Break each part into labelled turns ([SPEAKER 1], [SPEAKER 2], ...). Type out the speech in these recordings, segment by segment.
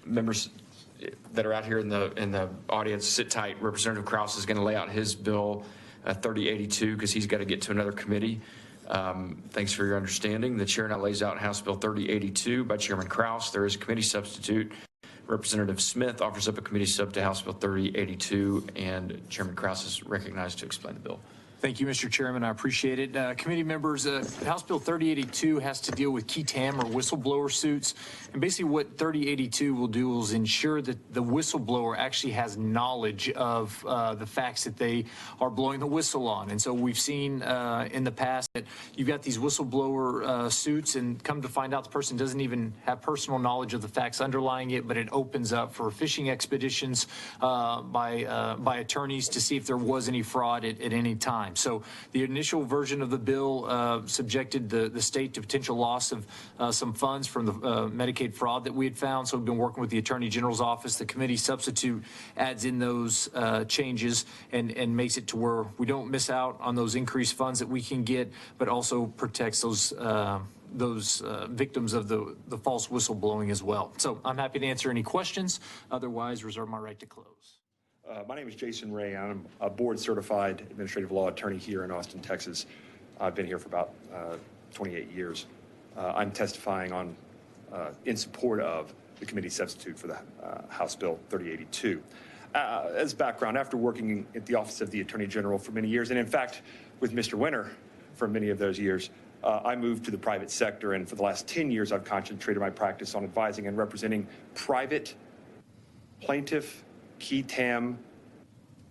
[SPEAKER 1] Members that are out here in the audience, sit tight. Representative Krause is going to lay out his bill 3082 because he's got to get to another committee. Thanks for your understanding. The chair now lays out House Bill 3082 by Chairman Krause. There is a committee substitute. Representative Smith offers up a committee sub to House Bill 3082, and Chairman Krause is recognized to explain the bill.
[SPEAKER 2] Thank you, Mr. Chairman. I appreciate it. Committee members, House Bill 3082 has to deal with key TAM or whistleblower suits. And basically what 3082 will do is ensure that the whistleblower actually has knowledge of the facts that they are blowing the whistle on. And so we've seen in the past that you've got these whistleblower suits, and come to find out the person doesn't even have personal knowledge of the facts underlying it, but it opens up for fishing expeditions by attorneys to see if there was any fraud at any time. So the initial version of the bill subjected the state to potential loss of some funds from the Medicaid fraud that we had found. So we've been working with the Attorney General's office. The committee substitute adds in those changes and makes it to where we don't miss out on those increased funds that we can get, but also protects those victims of the false whistleblowing as well. So I'm happy to answer any questions. Otherwise, reserve my right to close.
[SPEAKER 3] My name is Jason Ray. I'm a board-certified administrative law attorney here in Austin, Texas. I've been here for about 28 years. I'm testifying on in support of the committee substitute for the House Bill 3082. As background, after working at the Office of the Attorney General for many years, and in fact with Mr. Winter for many of those years, I moved to the private sector, and for the last 10 years I've concentrated my practice on advising and representing private plaintiff key TAM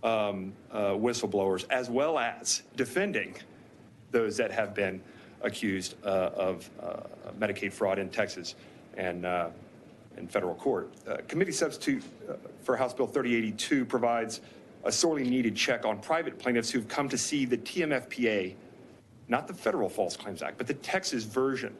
[SPEAKER 3] whistleblowers, as well as defending those that have been accused of Medicaid fraud in Texas and in federal court. Committee substitute for House Bill 3082 provides a sorely needed check on private plaintiffs who've come to see the TMFPA, not the federal False Claims Act, but the Texas version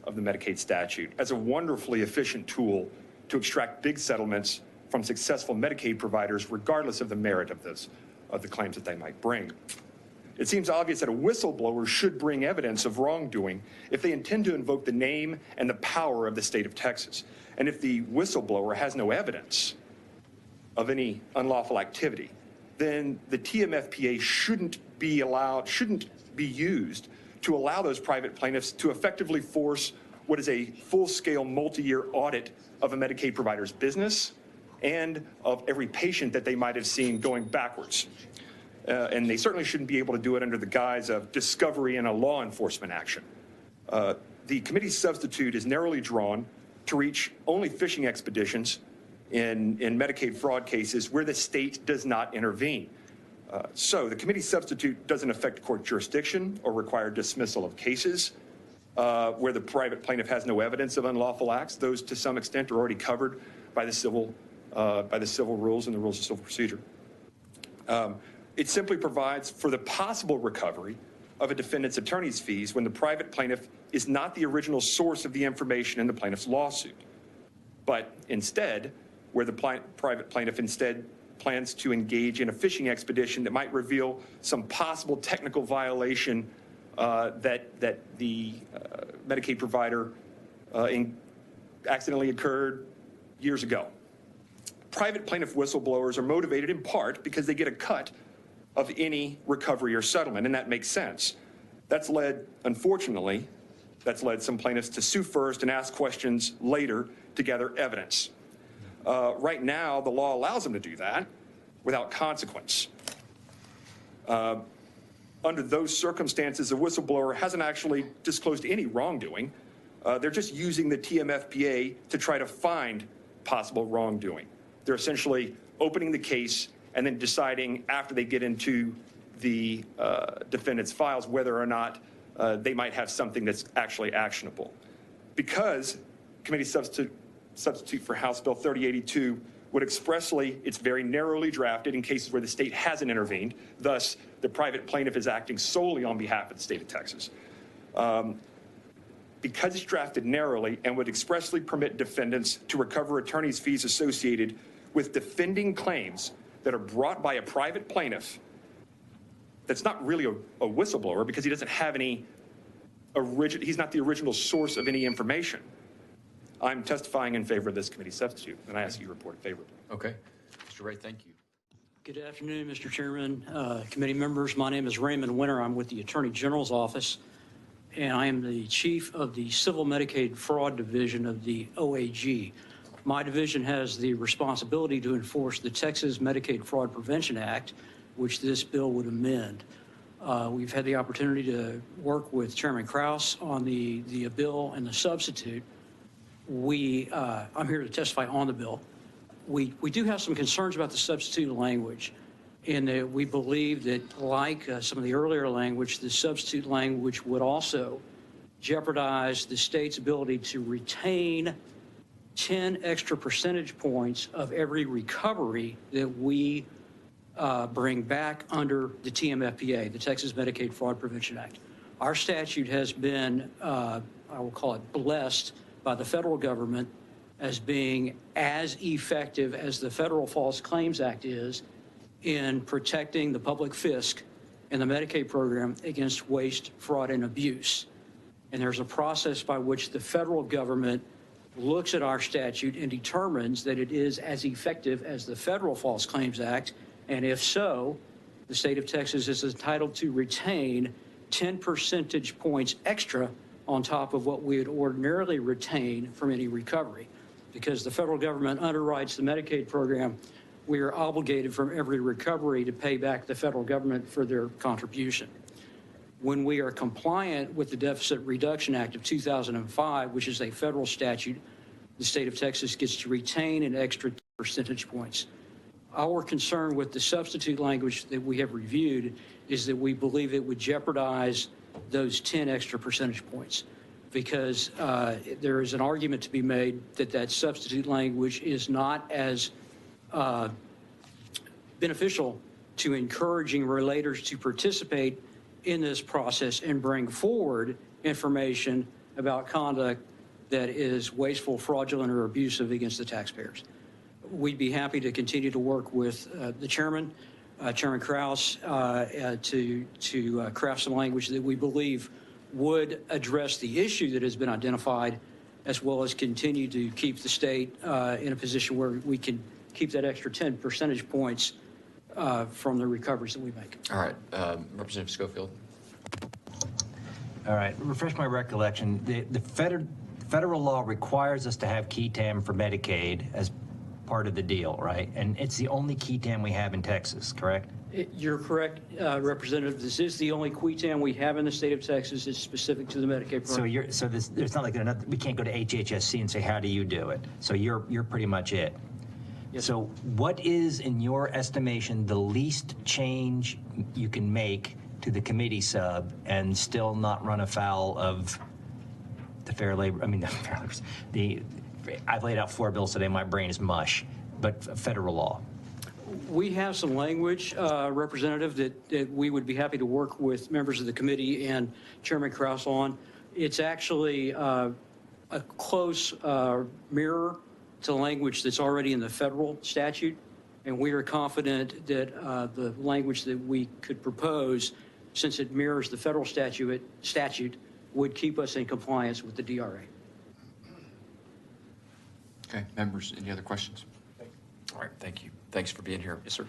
[SPEAKER 3] of the Medicaid statute, as a wonderfully efficient tool to extract big settlements from successful Medicaid providers, regardless of the merit of the claims that they might bring. It seems obvious that a whistleblower should bring evidence of wrongdoing if they intend to invoke the name and the power of the state of Texas. And if the whistleblower has no evidence of any unlawful activity, then the TMFPA shouldn't be used to allow those private plaintiffs to effectively force what is a full-scale multi-year audit of a Medicaid provider's business and of every patient that they might have seen going backwards. And they certainly shouldn't be able to do it under the guise of discovery in a law enforcement action. The committee's substitute is narrowly drawn to reach only fishing expeditions in Medicaid fraud cases where the state does not intervene. So the committee's substitute doesn't affect court jurisdiction or require dismissal of cases where the private plaintiff has no evidence of unlawful acts. Those, to some extent, are already covered by the civil rules and the rules of civil procedure. It simply provides for the possible recovery of a defendant's attorney's fees when the private plaintiff is not the original source of the information in the plaintiff's lawsuit, but instead, where the private plaintiff instead plans to engage in a fishing expedition that might reveal some possible technical violation that the Medicaid provider accidentally occurred years ago. Private plaintiff whistleblowers are motivated in part because they get a cut of any recovery or settlement, and that makes sense. Unfortunately, that's led some plaintiffs to sue first and ask questions later to gather evidence. Right now, the law allows them to do that without consequence. Under those circumstances, a whistleblower hasn't actually disclosed any wrongdoing. They're just using the TMFPA to try to find possible wrongdoing. They're essentially opening the case and then deciding after they get into the defendant's files whether or not they might have something that's actually actionable. Because committee substitute for House Bill 3082 would expressly, it's very narrowly drafted in cases where the state hasn't intervened, thus the private plaintiff is acting solely on behalf of the state of Texas. Because it's drafted narrowly and would expressly permit defendants to recover attorney's fees associated with defending claims that are brought by a private plaintiff that's not really a whistleblower because he doesn't have any he's not the original source of any information. I'm testifying in favor of this committee substitute, and I ask you to report favorably.
[SPEAKER 1] Okay. Mr. Ray, thank you.
[SPEAKER 4] Good afternoon, Mr. Chairman, committee members. My name is Raymond Winter. I'm with the Attorney General's Office, and I am the Chief of the Civil Medicaid Fraud Division of the OAG. My division has the responsibility to enforce the Texas Medicaid Fraud Prevention Act, which this bill would amend. We've had the opportunity to work with Chairman Krause on the bill and the substitute. I'm here to testify on the bill. We do have some concerns about the substitute language, in that we believe that, like some of the earlier language, the substitute language would also jeopardize the state's ability to retain 10 extra percentage points of every recovery that we bring back under the TMFPA, the Texas Medicaid Fraud Prevention Act. Our statute has been, I will call it, blessed by the federal government as being as effective as the Federal False Claims Act is in protecting the public fisc and the Medicaid program against waste, fraud, and abuse. And there's a process by which the federal government looks at our statute and determines that it is as effective as the Federal False Claims Act, and if so, the state of Texas is entitled to retain 10 percentage points extra on top of what we would ordinarily retain from any recovery. Because the federal government underwrites the Medicaid program, we are obligated from every recovery to pay back the federal government for their contribution. When we are compliant with the Deficit Reduction Act of 2005, which is a federal statute, the state of Texas gets to retain an extra percentage points. Our concern with the substitute language that we have reviewed is that we believe it would jeopardize those 10 extra percentage points, because there is an argument to be made that that substitute language is not as beneficial to encouraging relators to participate in this process and bring forward information about conduct that is wasteful, fraudulent, or abusive against the taxpayers. We'd be happy to continue to work with the chairman, Chairman Krause, to craft some language that we believe would address the issue that has been identified, as well as continue to keep the state in a position where we can keep that extra 10 percentage points from the recoveries that we make.
[SPEAKER 1] All right. Representative Schofield.
[SPEAKER 5] All right. Refresh my recollection. The federal law requires us to have key TAM for Medicaid as part of the deal, right? And it's the only key TAM we have in Texas, correct?
[SPEAKER 4] You're correct, Representative. This is the only QUETAM we have in the state of Texas. It's specific to the Medicaid program.
[SPEAKER 5] So it's not like we can't go to HHSC and say, how do you do it? So you're pretty much it.
[SPEAKER 4] Yes.
[SPEAKER 5] So what is, in your estimation, the least change you can make to the committee sub and still not run afoul of the fair labor? I mean, the fair labor. I've laid out 4 bills today. My brain is mush, but federal law.
[SPEAKER 4] We have some language, Representative, that we would be happy to work with members of the committee and Chairman Krause on. It's actually a close mirror to language that's already in the federal statute, and we are confident that the language that we could propose, since it mirrors the federal statute, would keep us in compliance with the DRA.
[SPEAKER 1] Okay, members, any other questions? All right, thank you. Thanks for being here.
[SPEAKER 4] Yes, sir.